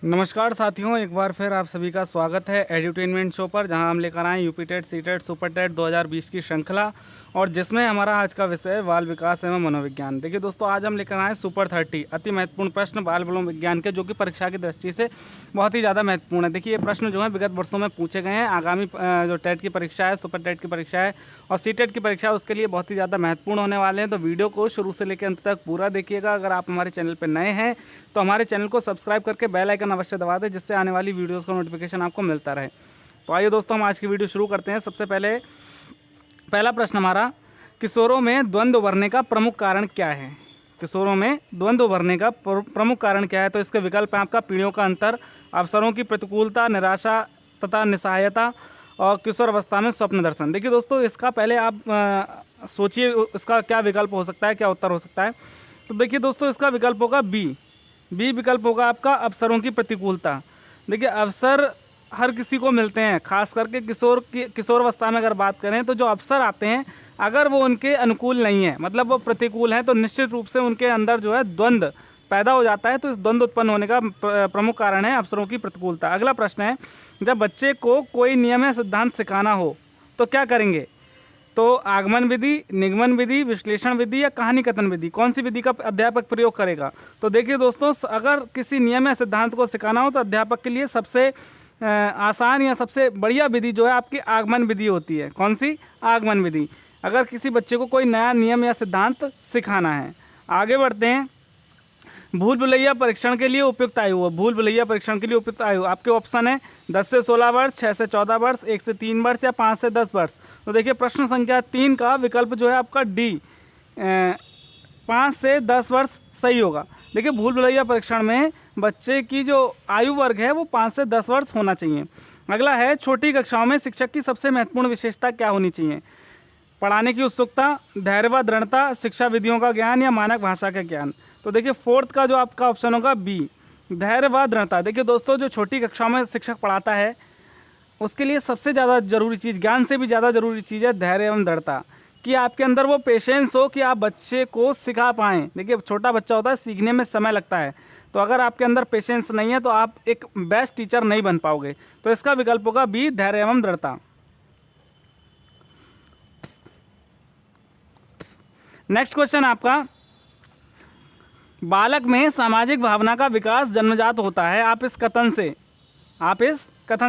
नमस्कार साथियों, एक बार फिर आप सभी का स्वागत है एड्यूटेनमेंट शो पर, जहां हम लेकर आए UP TET C TET super TET 2020 की श्रृंखला और जिसमें हमारा आज का विषय है बाल विकास एवं मनोविज्ञान। देखिए दोस्तों, आज हम लेकर आए सुपर 30 अति महत्वपूर्ण प्रश्न बाल मनोविज्ञान के, जो कि परीक्षा की दृष्टि से बहुत ही ज़्यादा महत्वपूर्ण है। देखिए ये प्रश्न जो है विगत वर्षों में पूछे गए हैं। आगामी जो टेट की परीक्षा है, सुपर टेट की परीक्षा है और सी टेट की परीक्षा है, उसके लिए बहुत ही ज़्यादा महत्वपूर्ण होने वाले हैं। तो वीडियो को शुरू से लेकर अंत तक पूरा देखिएगा। अगर आप हमारे चैनल पर नए हैं तो हमारे चैनल को सब्सक्राइब करके बेल आइकन अवश्य दबा दें, जिससे आने वाली वीडियोस का नोटिफिकेशन आपको मिलता रहे। तो आइए दोस्तों, हम आज की वीडियो शुरू करते हैं। सबसे पहले पहला प्रश्न हमारा, किशोरों में द्वंद्व उभरने का प्रमुख कारण क्या है? किशोरों में द्वंद्व उभरने का प्रमुख कारण क्या है? तो इसके विकल्प हैं आपका पीढ़ियों का अंतर, अवसरों की प्रतिकूलता, निराशा तथा निस्सहायता और किशोर अवस्था में स्वप्न दर्शन। देखिए दोस्तों, इसका पहले आप सोचिए इसका क्या विकल्प हो सकता है, क्या उत्तर हो सकता है। तो देखिए दोस्तों, इसका विकल्प होगा बी विकल्प होगा आपका अवसरों की प्रतिकूलता। देखिए अवसर हर किसी को मिलते हैं, खास करके किशोर अवस्था में अगर बात करें तो जो अवसर आते हैं अगर वो उनके अनुकूल नहीं है, मतलब वो प्रतिकूल हैं, तो निश्चित रूप से उनके अंदर जो है द्वंद्व पैदा हो जाता है। तो इस द्वंद्व उत्पन्न होने का प्रमुख कारण है अवसरों की प्रतिकूलता। अगला प्रश्न है, जब बच्चे को कोई नियम या सिद्धांत सिखाना हो तो क्या करेंगे? तो आगमन विधि, निगमन विधि, विश्लेषण विधि या कहानी कथन विधि, कौन सी विधि का अध्यापक प्रयोग करेगा? तो देखिए दोस्तों, अगर किसी नियम या सिद्धांत को सिखाना हो तो अध्यापक के लिए सबसे आसान या सबसे बढ़िया विधि जो है आपकी आगमन विधि होती है। कौन सी? आगमन विधि। अगर किसी बच्चे को कोई नया नियम या सिद्धांत सिखाना है। आगे बढ़ते हैं। भूल भुलैया परीक्षण के लिए उपयुक्त आयु, भूल भुलैया परीक्षण के लिए उपयुक्त आयु आपके ऑप्शन है 10 से 16 वर्ष, 6 से 14 वर्ष, 1 से 3 वर्ष या 5 से 10 वर्ष। तो देखिए प्रश्न संख्या 3 का विकल्प जो है आपका डी 5 से 10 वर्ष सही होगा। देखिए भूल भुलैया परीक्षण में बच्चे की जो आयु वर्ग है वो 5 से 10 वर्ष होना चाहिए। अगला है, छोटी कक्षाओं में शिक्षक की सबसे महत्वपूर्ण विशेषता क्या होनी चाहिए? पढ़ाने की उत्सुकता, धैर्य व दृढ़ता, शिक्षा विधियों का ज्ञान या मानक भाषा का ज्ञान। तो देखिए फोर्थ का जो आपका ऑप्शन होगा बी, धैर्य व दृढ़ता। देखिए दोस्तों, जो छोटी कक्षाओं में शिक्षक पढ़ाता है उसके लिए सबसे ज़्यादा जरूरी चीज़, ज्ञान से भी ज़्यादा जरूरी चीज़ है धैर्य एवं दृढ़ता, कि आपके अंदर वो पेशेंस हो कि आप बच्चे को सिखा पाएँ। देखिए छोटा बच्चा होता है, सीखने में समय लगता है, तो अगर आपके अंदर पेशेंस नहीं है तो आप एक बेस्ट टीचर नहीं बन पाओगे। तो इसका विकल्प होगा बी, धैर्य एवं दृढ़ता। नेक्स्ट क्वेश्चन आपका, बालक में सामाजिक भावना का विकास जन्मजात होता है। आप इस कथन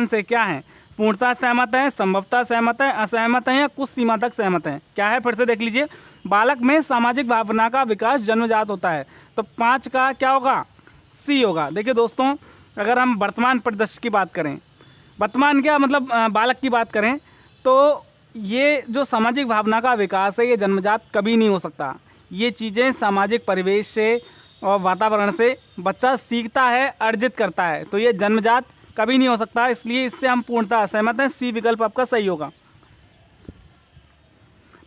से क्या हैं? पूर्णतः सहमत हैं, संभवतः सहमत हैं, असहमत हैं या कुछ सीमा तक सहमत हैं? क्या है, फिर से देख लीजिए। बालक में सामाजिक भावना का विकास जन्मजात होता है, तो 5 का क्या होगा? सी होगा। देखिए दोस्तों, अगर हम वर्तमान परिदृश्य की बात करें, वर्तमान क्या मतलब बालक की बात करें, तो ये जो सामाजिक भावना का विकास है ये जन्मजात कभी नहीं हो सकता। ये चीज़ें सामाजिक परिवेश से और वातावरण से बच्चा सीखता है, अर्जित करता है, तो ये जन्मजात कभी नहीं हो सकता। इसलिए इससे हम पूर्णतः असहमत हैं, सी विकल्प आपका सही होगा।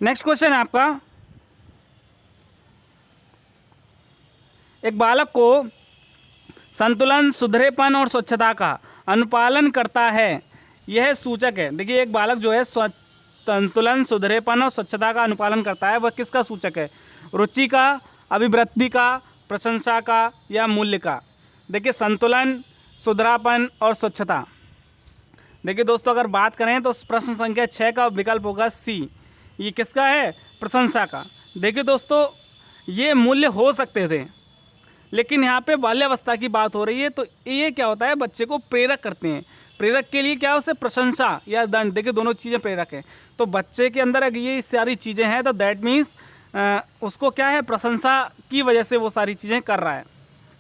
नेक्स्ट क्वेश्चन है आपका, एक बालक को संतुलन, सुधरेपन और स्वच्छता का अनुपालन करता है, यह सूचक है। देखिए एक बालक जो है संतुलन, सुधरेपन और स्वच्छता का अनुपालन करता है, वह किसका सूचक है? रुचि का, अभिवृद्धि का, प्रशंसा का या मूल्य का? देखिए संतुलन, सुधरापन और स्वच्छता। देखिए दोस्तों, अगर बात करें तो प्रश्न संख्या 6 का विकल्प होगा सी, ये किसका है? प्रशंसा का। देखिए दोस्तों, ये मूल्य हो सकते थे, लेकिन यहाँ पे बाल्यावस्था की बात हो रही है, तो ये क्या होता है, बच्चे को प्रेरक करते हैं। प्रेरक के लिए क्या है, उसे प्रशंसा या दंड, देखिए दोनों चीज़ें प्रेरक हैं। तो बच्चे के अंदर अगर ये सारी चीज़ें हैं तो दैट मीन्स उसको क्या है, प्रशंसा की वजह से वो सारी चीज़ें कर रहा है।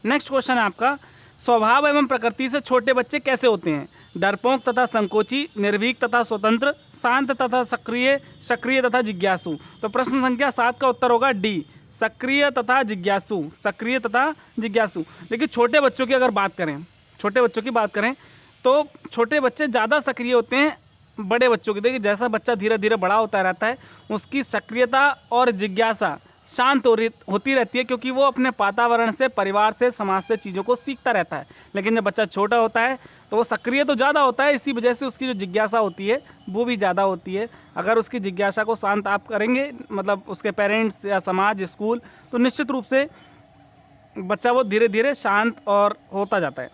नेक्स्ट क्वेश्चन है आपका, स्वभाव एवं प्रकृति से छोटे बच्चे कैसे होते हैं? डरपोक तथा संकोची, निर्भीक तथा स्वतंत्र, शांत तथा सक्रिय तथा जिज्ञासु। तो प्रश्न संख्या 7 का उत्तर होगा डी, सक्रिय तथा जिज्ञासु। सक्रिय तथा जिज्ञासु। देखिए छोटे बच्चों की अगर बात करें, तो छोटे बच्चे ज़्यादा सक्रिय होते हैं बड़े बच्चों की। देखिए जैसा बच्चा धीरे धीरे बड़ा होता रहता है उसकी सक्रियता और जिज्ञासा शांत होती रहती है, क्योंकि वो अपने वातावरण से, परिवार से, समाज से चीज़ों को सीखता रहता है। लेकिन जब बच्चा छोटा होता है तो वो सक्रिय तो ज़्यादा होता है, इसी वजह से उसकी जो जिज्ञासा होती है वो भी ज़्यादा होती है। अगर उसकी जिज्ञासा को शांत आप करेंगे, मतलब उसके पेरेंट्स या समाज, स्कूल, तो निश्चित रूप से बच्चा वो धीरे धीरे शांत और होता जाता है।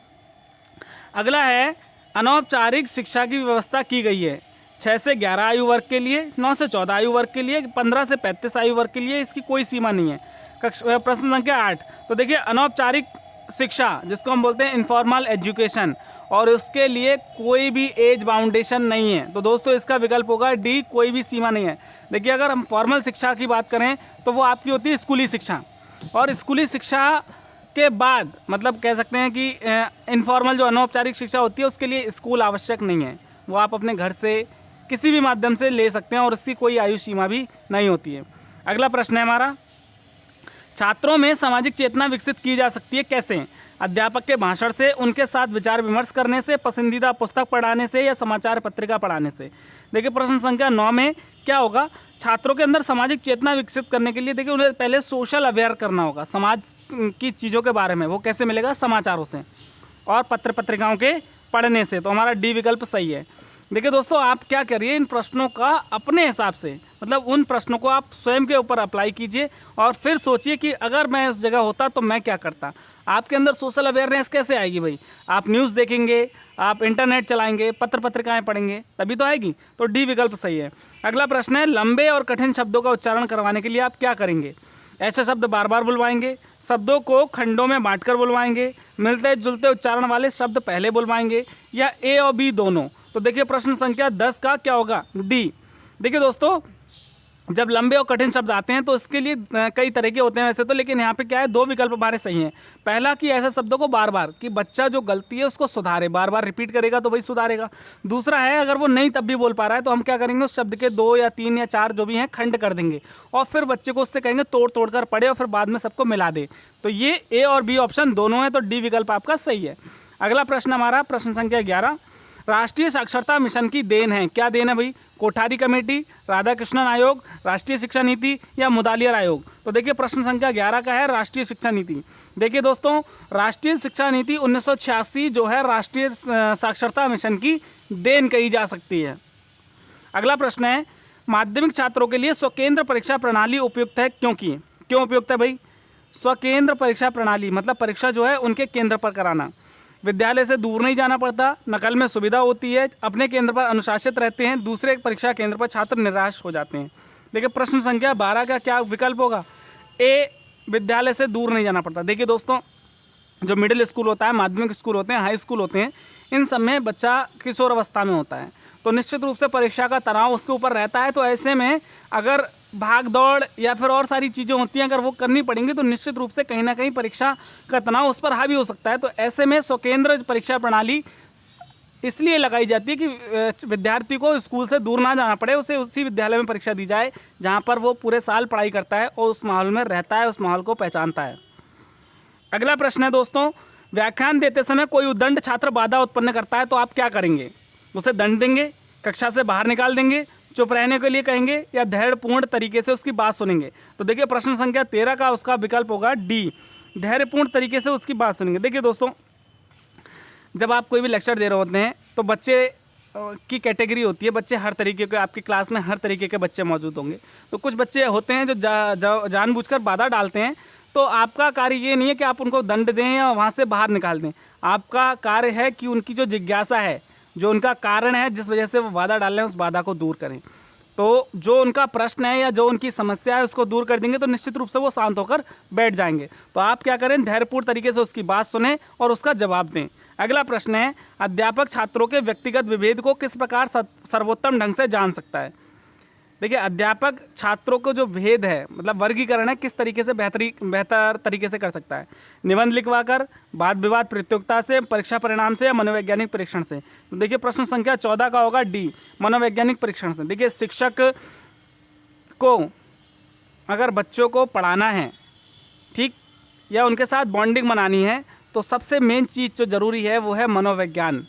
अगला है अनौपचारिक शिक्षा की व्यवस्था की गई है 6 से 11 आयु वर्ग के लिए, 9 से 14 आयु वर्ग के लिए, 15 से 35 आयु वर्ग के लिए, इसकी कोई सीमा नहीं है। प्रश्न संख्या 8, तो देखिए अनौपचारिक शिक्षा जिसको हम बोलते हैं इनफॉर्मल एजुकेशन, और उसके लिए कोई भी एज बाउंडेशन नहीं है। तो दोस्तों इसका विकल्प होगा डी, कोई भी सीमा नहीं है। देखिए अगर हम फॉर्मल शिक्षा की बात करें तो वो आपकी होती है स्कूली शिक्षा, और स्कूली शिक्षा के बाद मतलब कह सकते हैं कि इनफॉर्मल जो अनौपचारिक शिक्षा होती है उसके लिए स्कूल आवश्यक नहीं है, वो आप अपने घर से किसी भी माध्यम से ले सकते हैं और उसकी कोई आयु सीमा भी नहीं होती है। अगला प्रश्न है हमारा, छात्रों में सामाजिक चेतना विकसित की जा सकती है कैसे? अध्यापक के भाषण से, उनके साथ विचार विमर्श करने से, पसंदीदा पुस्तक पढ़ाने से, या समाचार पत्रिका पढ़ाने से। देखिए प्रश्न संख्या 9 में क्या होगा, छात्रों के अंदर सामाजिक चेतना विकसित करने के लिए देखिए उन्हें पहले सोशल अवेयर करना होगा, समाज की चीज़ों के बारे में। वो कैसे मिलेगा? समाचारों से और पत्र पत्रिकाओं के पढ़ने से। तो हमारा डी विकल्प सही है। देखिए दोस्तों आप क्या करिए, इन प्रश्नों का अपने हिसाब से मतलब उन प्रश्नों को आप स्वयं के ऊपर अप्लाई कीजिए और फिर सोचिए कि अगर मैं उस जगह होता तो मैं क्या करता। आपके अंदर सोशल अवेयरनेस कैसे आएगी भाई? आप न्यूज़ देखेंगे, आप इंटरनेट चलाएंगे, पत्र पत्रिकाएं पढ़ेंगे, तभी तो आएगी। तो डी विकल्प सही है। अगला प्रश्न है, लंबे और कठिन शब्दों का उच्चारण करवाने के लिए आप क्या करेंगे? ऐसे शब्द बार बार बुलवाएंगे, शब्दों को खंडों में बांटकर बुलवाएंगे, मिलते जुलते उच्चारण वाले शब्द पहले बुलवाएंगे, या ए और बी दोनों। तो देखिए प्रश्न संख्या 10 का क्या होगा? डी। देखिए दोस्तों जब लंबे और कठिन शब्द आते हैं तो इसके लिए कई तरह के होते हैं वैसे तो, लेकिन यहाँ पे क्या है, 2 विकल्प हमारे सही हैं। पहला कि ऐसे शब्दों को बार बार, कि बच्चा जो गलती है उसको सुधारे, बार बार रिपीट करेगा तो वही सुधारेगा। दूसरा है अगर वो नहीं तब भी बोल पा रहा है तो हम क्या करेंगे, उस शब्द के 2 या 3 या 4 जो भी हैं खंड कर देंगे और फिर बच्चे को उससे कहेंगे तोड़ तोड़ कर पढ़े और फिर बाद में सबको मिला दे। तो ये ए और बी ऑप्शन दोनों है, तो डी विकल्प आपका सही है। अगला प्रश्न हमारा प्रश्न संख्या 11, राष्ट्रीय साक्षरता मिशन की देन है, क्या देन है भाई? कोठारी कमेटी, राधाकृष्णन आयोग, राष्ट्रीय शिक्षा नीति, या मुदालियर आयोग। तो देखिए प्रश्न संख्या 11 का है राष्ट्रीय शिक्षा नीति। देखिए दोस्तों राष्ट्रीय शिक्षा नीति 1986 जो है राष्ट्रीय साक्षरता मिशन की देन कही जा सकती है। अगला प्रश्न है, माध्यमिक छात्रों के लिए स्वकेंद्र परीक्षा प्रणाली उपयुक्त है क्योंकि? क्यों उपयुक्त है भाई? स्वकेंद्र परीक्षा प्रणाली मतलब परीक्षा जो है उनके केंद्र पर कराना, विद्यालय से दूर नहीं जाना पड़ता, नकल में सुविधा होती है, अपने केंद्र पर अनुशासित रहते हैं, दूसरे परीक्षा केंद्र पर छात्र निराश हो जाते हैं। देखिए प्रश्न संख्या 12 का क्या विकल्प होगा? ए, विद्यालय से दूर नहीं जाना पड़ता। देखिए दोस्तों जो मिडिल स्कूल होता है, माध्यमिक स्कूल होते हैं, हाई स्कूल होते हैं, इन सब में बच्चा किशोर अवस्था में होता है तो निश्चित रूप से परीक्षा का तनाव उसके ऊपर रहता है। तो ऐसे में अगर भाग दौड़ या फिर और सारी चीज़ें होती हैं अगर वो करनी पड़ेंगी तो निश्चित रूप से कहीं ना कहीं परीक्षा का तनाव उस पर हावी हो सकता है। तो ऐसे में स्वकेंद्र परीक्षा प्रणाली इसलिए लगाई जाती है कि विद्यार्थी को स्कूल से दूर ना जाना पड़े, उसे उसी विद्यालय में परीक्षा दी जाए जहाँ पर वो पूरे साल पढ़ाई करता है और उस माहौल में रहता है, उस माहौल को पहचानता है। अगला प्रश्न है दोस्तों, व्याख्यान देते समय कोई उद्दंड छात्र बाधा उत्पन्न करता है तो आप क्या करेंगे? उसे दंड देंगे, कक्षा से बाहर निकाल देंगे, चुप रहने के लिए कहेंगे, या धैर्यपूर्ण तरीके से उसकी बात सुनेंगे? तो देखिए प्रश्न संख्या 13 का उसका विकल्प होगा डी, धैर्यपूर्ण तरीके से उसकी बात सुनेंगे। देखिए दोस्तों जब आप कोई भी लेक्चर दे रहे होते हैं तो बच्चे की कैटेगरी होती है, बच्चे हर तरीके के, आपकी क्लास में हर तरीके के बच्चे मौजूद होंगे। तो कुछ बच्चे होते हैं जो जानबूझकर बाधा डालते हैं, तो आपका कार्य ये नहीं है कि आप उनको दंड दें या वहाँ से बाहर निकाल दें। आपका कार्य है कि उनकी जो जिज्ञासा है, जो उनका कारण है जिस वजह से वो बाधा डाल रहे हैं, उस बाधा को दूर करें। तो जो उनका प्रश्न है या जो उनकी समस्या है उसको दूर कर देंगे तो निश्चित रूप से वो शांत होकर बैठ जाएंगे। तो आप क्या करें, धैर्यपूर्ण तरीके से उसकी बात सुनें और उसका जवाब दें। अगला प्रश्न है, अध्यापक छात्रों के व्यक्तिगत विभेद को किस प्रकार सर्वोत्तम ढंग से जान सकता है? देखिए अध्यापक छात्रों को जो भेद है मतलब वर्गीकरण है किस तरीके से बेहतर तरीके से कर सकता है? निबंध लिखवाकर, वाद विवाद प्रतियोगिता से, परीक्षा परिणाम से, या मनोवैज्ञानिक परीक्षण से? तो देखिए प्रश्न संख्या 14 का होगा डी, मनोवैज्ञानिक परीक्षण से। देखिए शिक्षक को अगर बच्चों को पढ़ाना है ठीक, या उनके साथ बॉन्डिंग बनानी है तो सबसे मेन चीज़ जो ज़रूरी है वो है मनोविज्ञान।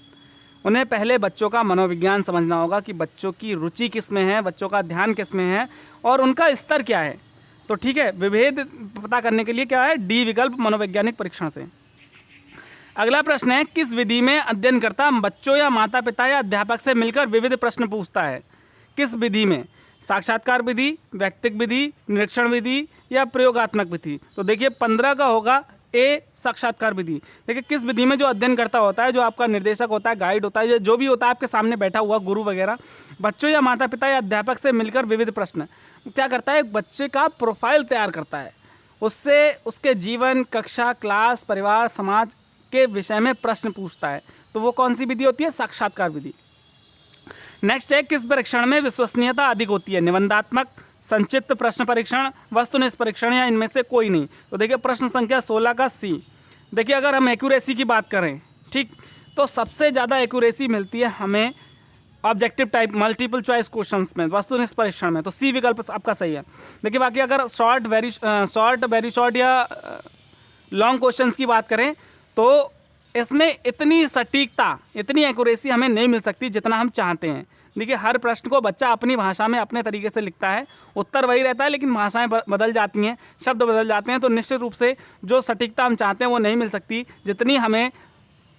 उन्हें पहले बच्चों का मनोविज्ञान समझना होगा कि बच्चों की रुचि किस में है, बच्चों का ध्यान किस में है और उनका स्तर क्या है। तो ठीक है, विभेद पता करने के लिए क्या है, डी विकल्प, मनोवैज्ञानिक परीक्षण से। अगला प्रश्न है, किस विधि में अध्ययनकर्ता बच्चों या माता पिता या अध्यापक से मिलकर विविध प्रश्न पूछता है? किस विधि में? साक्षात्कार विधि, व्यक्तिक विधि, निरीक्षण विधि, या प्रयोगात्मक विधि? तो देखिए 15 का होगा ए साक्षात्कार विधि। देखिए किस विधि में जो अध्ययनकर्ता होता है, जो आपका निर्देशक होता है, गाइड होता है, जो भी होता है आपके सामने बैठा हुआ गुरु वगैरह, बच्चों या माता पिता या अध्यापक से मिलकर विविध प्रश्न क्या करता है, एक बच्चे का प्रोफाइल तैयार करता है, उससे उसके जीवन, कक्षा, क्लास, परिवार, समाज के विषय में प्रश्न पूछता है। तो वो कौन सी विधि होती है, साक्षात्कार विधि। नेक्स्ट है, किस परीक्षण में विश्वसनीयता अधिक होती है, निबंधात्मक, संक्षिप्त प्रश्न परीक्षण, वस्तुनिष्ठ परीक्षण या इनमें से कोई नहीं। तो देखिए प्रश्न संख्या 16 का सी। देखिए अगर हम एक्यूरेसी की बात करें, ठीक, तो सबसे ज़्यादा एक्यूरेसी मिलती है हमें objective type multiple choice questions में, वस्तुनिष्ठ परीक्षण में, तो सी विकल्प आपका सही है। देखिए बाकी अगर शॉर्ट वेरी शॉर्ट या लॉन्ग क्वेश्चंस की बात करें तो इसमें इतनी सटीकता, इतनी एक्यूरेसी हमें नहीं मिल सकती जितना हम चाहते हैं। देखिए हर प्रश्न को बच्चा अपनी भाषा में अपने तरीके से लिखता है, उत्तर वही रहता है लेकिन भाषाएं बदल जाती हैं, शब्द बदल जाते हैं, तो निश्चित रूप से जो सटीकता हम चाहते हैं वो नहीं मिल सकती जितनी हमें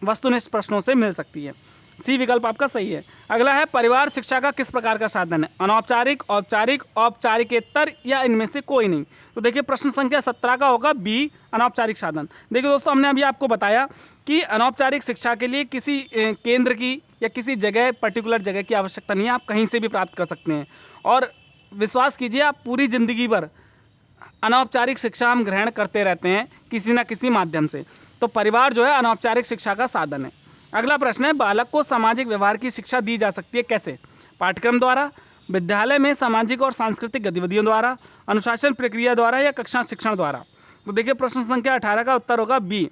वस्तुनिष्ठ प्रश्नों से मिल सकती है। सी विकल्प आपका सही है। अगला है, परिवार शिक्षा का किस प्रकार का साधन है, अनौपचारिक, औपचारिक, औपचारिकेतर या इनमें से कोई नहीं। तो देखिए प्रश्न संख्या 17 का होगा बी, अनौपचारिक साधन। देखिए दोस्तों हमने अभी आपको बताया कि अनौपचारिक शिक्षा के लिए किसी केंद्र की या किसी जगह, पर्टिकुलर जगह की आवश्यकता नहीं है, आप कहीं से भी प्राप्त कर सकते हैं। और विश्वास कीजिए आप पूरी ज़िंदगी भर अनौपचारिक शिक्षा हम ग्रहण करते रहते हैं किसी न किसी माध्यम से। तो परिवार जो है अनौपचारिक शिक्षा का साधन है। अगला प्रश्न है, बालक को सामाजिक व्यवहार की शिक्षा दी जा सकती है कैसे, पाठ्यक्रम द्वारा, विद्यालय में सामाजिक और सांस्कृतिक गतिविधियों द्वारा, अनुशासन प्रक्रिया द्वारा या कक्षा शिक्षण द्वारा। तो देखिए प्रश्न संख्या 18 का उत्तर होगा बी।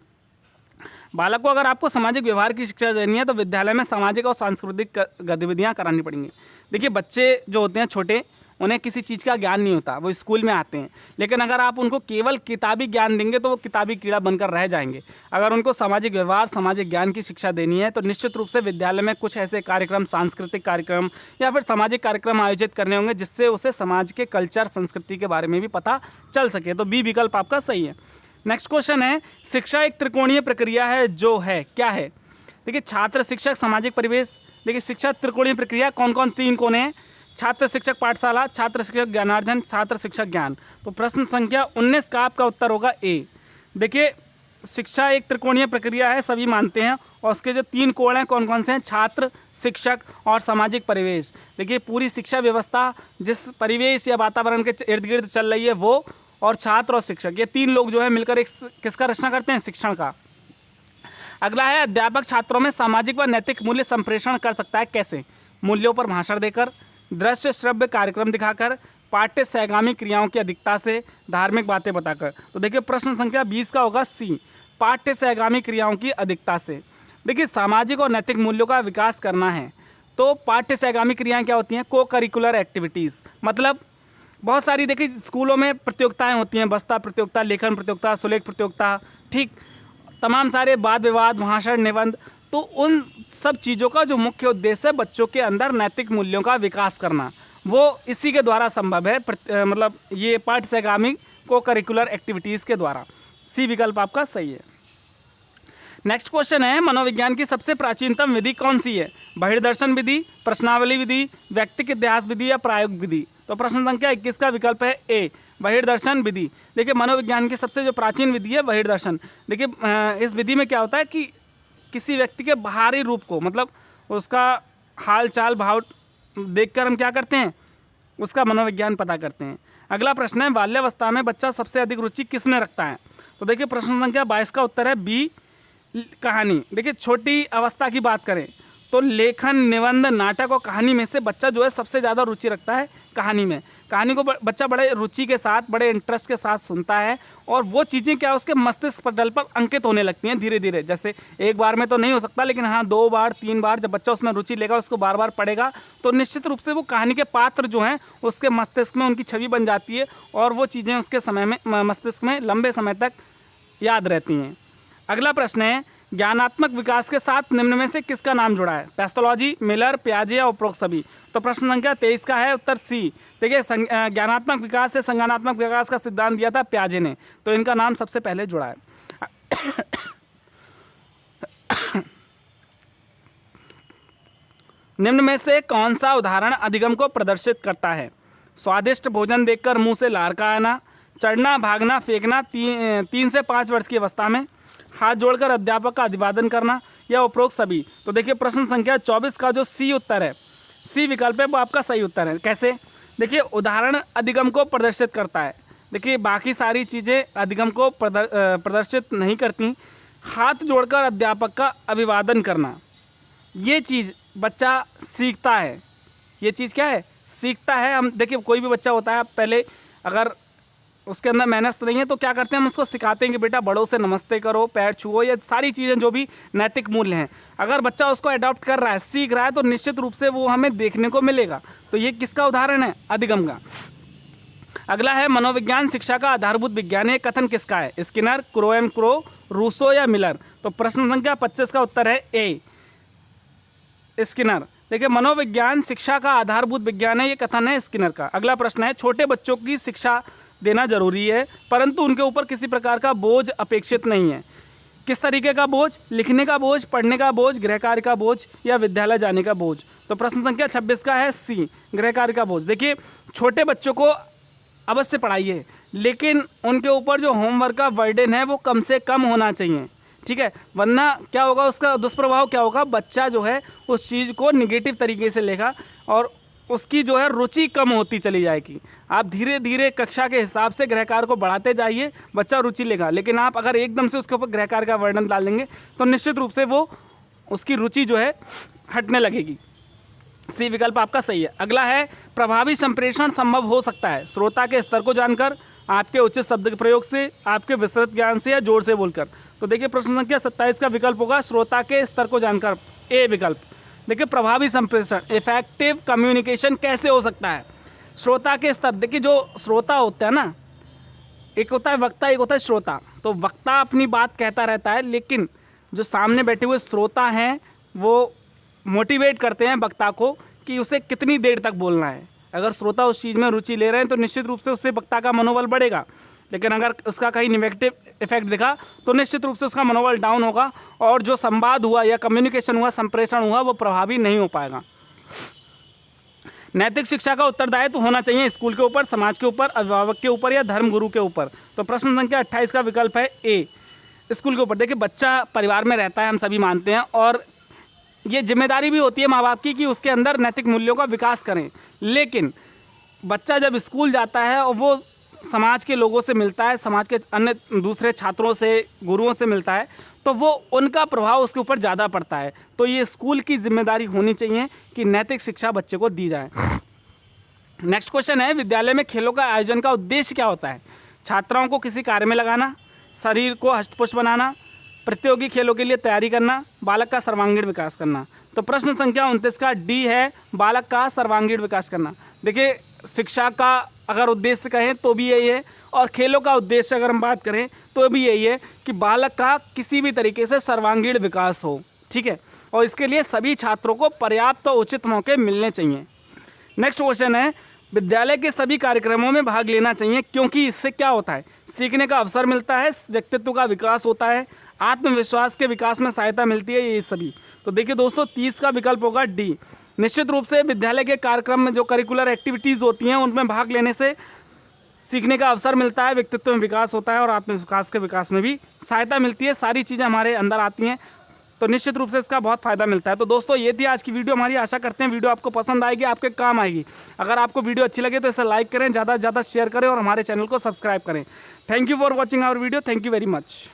बालक को अगर आपको सामाजिक व्यवहार की शिक्षा देनी है तो विद्यालय में सामाजिक और सांस्कृतिक गतिविधियां करानी पड़ेंगी। देखिए बच्चे जो होते हैं छोटे, उन्हें किसी चीज़ का ज्ञान नहीं होता, वो स्कूल में आते हैं, लेकिन अगर आप उनको केवल किताबी ज्ञान देंगे तो वो किताबी कीड़ा बनकर रह जाएंगे। अगर उनको सामाजिक व्यवहार, सामाजिक ज्ञान की शिक्षा देनी है तो निश्चित रूप से विद्यालय में कुछ ऐसे कार्यक्रम, सांस्कृतिक कार्यक्रम या फिर सामाजिक कार्यक्रम आयोजित करने होंगे जिससे उसे समाज के कल्चर, संस्कृति के बारे में भी पता चल सके। तो बी विकल्प आपका सही है। नेक्स्ट क्वेश्चन है, शिक्षा एक त्रिकोणीय प्रक्रिया है जो है क्या है। देखिए छात्र, शिक्षक, सामाजिक परिवेश। देखिए शिक्षा त्रिकोणीय प्रक्रिया कौन कौन तीन कोने हैं, छात्र शिक्षक पाठशाला, छात्र शिक्षक ज्ञानार्जन, छात्र शिक्षक ज्ञान। तो प्रश्न संख्या 19 का आपका उत्तर होगा ए। देखिए शिक्षा एक त्रिकोणीय प्रक्रिया है, सभी मानते हैं, और उसके जो तीन कोण हैं कौन कौन से हैं, छात्र, शिक्षक और सामाजिक परिवेश। देखिए पूरी शिक्षा व्यवस्था जिस परिवेश या वातावरण के इर्द गिर्द चल रही है वो, और छात्र और शिक्षक, ये तीन लोग जो है मिलकर एक किसका रचना करते हैं, शिक्षण का। अगला है, अध्यापक छात्रों में सामाजिक व नैतिक मूल्य संप्रेषण कर सकता है कैसे, मूल्यों पर भाषण देकर, दृश्य श्रव्य कार्यक्रम दिखाकर, पाठ्य सहगामी क्रियाओं की अधिकता से, धार्मिक बातें बताकर। तो देखिए प्रश्न संख्या 20 का होगा सी, पाठ्य सहगामी क्रियाओं की अधिकता से। देखिए सामाजिक और नैतिक मूल्यों का विकास करना है तो पाठ्य सहगामी क्रियाएं क्या होती हैं, को करिकुलर एक्टिविटीज़। मतलब बहुत सारी देखिए स्कूलों में प्रतियोगिताएं होती हैं, वक्तृत्व प्रतियोगिता, लेखन प्रतियोगिता, सुलेख प्रतियोगिता, ठीक, तमाम सारे वाद विवाद, भाषण, निबंध। तो उन सब चीज़ों का जो मुख्य उद्देश्य है बच्चों के अंदर नैतिक मूल्यों का विकास करना, वो इसी के द्वारा संभव है, मतलब ये पाठ्य सहगामी को करिकुलर एक्टिविटीज़ के द्वारा। सी विकल्प आपका सही है। नेक्स्ट क्वेश्चन है, मनोविज्ञान की सबसे प्राचीनतम विधि कौन सी है, बहिर्दर्शन विधि, प्रश्नावली विधि, व्यक्तिक इतिहास विधि या प्रायोगिक विधि। तो प्रश्न संख्या 21 का विकल्प है ए, बहिर्दर्शन विधि। देखिए मनोविज्ञान की सबसे जो प्राचीन विधि है बहिर्दर्शन। देखिए इस विधि में क्या होता है कि किसी व्यक्ति के बाहरी रूप को, मतलब उसका हाल चाल भाव देखकर हम क्या करते हैं, उसका मनोविज्ञान पता करते हैं। अगला प्रश्न है, बाल्यावस्था में बच्चा सबसे अधिक रुचि किस में रखता है। तो देखिए प्रश्न संख्या 22 का उत्तर है बी, कहानी। देखिए छोटी अवस्था की बात करें तो लेखन, निबंध, नाटक और कहानी में से बच्चा जो है सबसे ज़्यादा रुचि रखता है कहानी में। कहानी को बच्चा बड़े रुचि के साथ, बड़े इंटरेस्ट के साथ सुनता है और वो चीज़ें क्या उसके मस्तिष्क पटल पर अंकित होने लगती हैं धीरे धीरे। जैसे एक बार में तो नहीं हो सकता, लेकिन हाँ 2 बार 3 बार जब बच्चा उसमें रुचि लेगा, उसको बार बार पढ़ेगा तो निश्चित रूप से वो कहानी के पात्र जो हैं उसके मस्तिष्क में उनकी छवि बन जाती है और वो चीज़ें उसके समय में मस्तिष्क में लंबे समय तक याद रहती हैं। अगला प्रश्न है, ज्ञानात्मक विकास के साथ निम्न में से किसका नाम जुड़ा है, पेस्थोलॉजी, मिलर, पियाजे या उपरोक्त सभी। तो प्रश्न संख्या 23 का है उत्तर सी। देखिए ज्ञानात्मक विकास से संज्ञानात्मक विकास का सिद्धांत दिया था पियाजे ने, तो इनका नाम सबसे पहले जुड़ा है। निम्न में से कौन सा उदाहरण अधिगम को प्रदर्शित करता है, स्वादिष्ट भोजन देखकर मुंह से लार का आना, चढ़ना, भागना, फेंकना, 3 से 5 वर्ष की अवस्था में, हाथ जोड़कर अध्यापक का अभिवादन करना, या उपरोक्त सभी। तो देखिए प्रश्न संख्या 24 का जो सी उत्तर है, सी विकल्प है, वो आपका सही उत्तर है। कैसे? देखिए उदाहरण अधिगम को प्रदर्शित करता है। देखिए बाकी सारी चीज़ें अधिगम को प्रदर्शित नहीं करती। हाथ जोड़कर अध्यापक का अभिवादन करना, ये चीज़ बच्चा सीखता है। ये चीज़ क्या है? सीखता है। हम देखिए कोई भी बच्चा होता है, पहले अगर उसके अंदर मैनर्स नहीं है तो क्या करते हैं, हम उसको सिखाते हैं कि बेटा बड़ों से नमस्ते करो, पैर छुओ, ये सारी चीज़ें जो भी नैतिक मूल्य हैं, अगर बच्चा उसको अडॉप्ट कर रहा है, सीख रहा है, तो निश्चित रूप से वो हमें देखने को मिलेगा। तो ये किसका उदाहरण है? अधिगम का। अगला है मनोविज्ञान शिक्षा का आधारभूत विज्ञान, ये कथन किसका है? Skinner, Crow and Crow, Rousseau या मिलर? तो प्रश्न संख्या 25 का उत्तर है ए, स्किनर। देखिए मनोविज्ञान शिक्षा का आधारभूत विज्ञान है, ये कथन है स्किनर का। अगला प्रश्न है छोटे बच्चों की शिक्षा देना जरूरी है परंतु उनके ऊपर किसी प्रकार का बोझ अपेक्षित नहीं है। किस तरीके का बोझ? लिखने का बोझ, पढ़ने का बोझ, गृह कार्य का बोझ, या विद्यालय जाने का बोझ? तो प्रश्न संख्या 26 का है सी, गृह कार्य का बोझ। देखिए छोटे बच्चों को अवश्य पढ़ाइए, लेकिन उनके ऊपर जो होमवर्क का बर्डन है वो कम से कम होना चाहिए, ठीक है? वरना क्या होगा, उसका दुष्प्रभाव क्या होगा? बच्चा जो है उस चीज़ को निगेटिव तरीके से लेगा और उसकी जो है रुचि कम होती चली जाएगी। आप धीरे धीरे कक्षा के हिसाब से गृह कार्य को बढ़ाते जाइए, बच्चा रुचि लेगा। लेकिन आप अगर एकदम से उसके ऊपर गृह कार्य का वर्णन डाल देंगे तो निश्चित रूप से वो उसकी रुचि जो है हटने लगेगी। सी विकल्प आपका सही है। अगला है प्रभावी संप्रेषण संभव हो सकता है श्रोता के स्तर को जानकर, आपके उचित शब्द के प्रयोग से, आपके विस्तृत ज्ञान से, या जोर से बोलकर? तो देखिए प्रश्न संख्या 27 का विकल्प होगा श्रोता के स्तर को जानकर, ए विकल्प। देखिए प्रभावी संप्रेषण, इफेक्टिव कम्युनिकेशन कैसे हो सकता है? श्रोता के स्तर, देखिए जो श्रोता होता है ना, एक होता है वक्ता, एक होता है श्रोता। तो वक्ता अपनी बात कहता रहता है, लेकिन जो सामने बैठे हुए श्रोता हैं वो मोटिवेट करते हैं वक्ता को कि उसे कितनी देर तक बोलना है। अगर श्रोता उस चीज़ में रुचि ले रहे हैं तो निश्चित रूप से उससे वक्ता का मनोबल बढ़ेगा, लेकिन अगर उसका कहीं नेगेटिव इफेक्ट दिखा तो निश्चित रूप से उसका मनोबल डाउन होगा और जो संवाद हुआ या कम्युनिकेशन हुआ, संप्रेषण हुआ, वो प्रभावी नहीं हो पाएगा। नैतिक शिक्षा का उत्तरदायित्व तो होना चाहिए स्कूल के ऊपर, समाज के ऊपर, अभिभावक के ऊपर, या धर्मगुरु के ऊपर? तो प्रश्न संख्या 28 का विकल्प है ए, स्कूल के ऊपर। देखिए बच्चा परिवार में रहता है, हम सभी मानते हैं, और ये जिम्मेदारी भी होती है माँ बाप की कि उसके अंदर नैतिक मूल्यों का विकास करें। लेकिन बच्चा जब स्कूल जाता है और वो समाज के लोगों से मिलता है, समाज के अन्य दूसरे छात्रों से, गुरुओं से मिलता है, तो वो उनका प्रभाव उसके ऊपर ज़्यादा पड़ता है। तो ये स्कूल की जिम्मेदारी होनी चाहिए कि नैतिक शिक्षा बच्चे को दी जाए। नेक्स्ट क्वेश्चन है विद्यालय में खेलों का आयोजन का उद्देश्य क्या होता है? छात्राओं को किसी कार्य में लगाना, शरीर को हष्टपुष्ट बनाना, प्रतियोगी खेलों के लिए तैयारी करना, बालक का सर्वांगीण विकास करना? तो प्रश्न संख्या 29 का डी है, बालक का सर्वांगीण विकास करना। देखिए शिक्षा का अगर उद्देश्य कहें तो भी यही है, और खेलों का उद्देश्य अगर हम बात करें तो भी यही है कि बालक का किसी भी तरीके से सर्वांगीण विकास हो, ठीक है? और इसके लिए सभी छात्रों को पर्याप्त और उचित मौके मिलने चाहिए। नेक्स्ट क्वेश्चन है विद्यालय के सभी कार्यक्रमों में भाग लेना चाहिए क्योंकि इससे क्या होता है? सीखने का अवसर मिलता है, व्यक्तित्व का विकास होता है, आत्मविश्वास के विकास में सहायता मिलती है, ये सभी। तो देखिए दोस्तों 30 का विकल्प होगा डी। निश्चित रूप से विद्यालय के कार्यक्रम में जो करिकुलर एक्टिविटीज़ होती हैं उनमें भाग लेने से सीखने का अवसर मिलता है, व्यक्तित्व में विकास होता है और आत्मविश्वास के विकास में भी सहायता मिलती है। सारी चीज़ें हमारे अंदर आती हैं, तो निश्चित रूप से इसका बहुत फ़ायदा मिलता है। तो दोस्तों ये थी आज की वीडियो हमारी। आशा करते हैं वीडियो आपको पसंद आएगी, आपके काम आएगी। अगर आपको वीडियो अच्छी लगे तो इसे लाइक करें, ज़्यादा से ज़्यादा शेयर करें और हमारे चैनल को सब्सक्राइब करें। Thank you for watching our video. Thank you very much.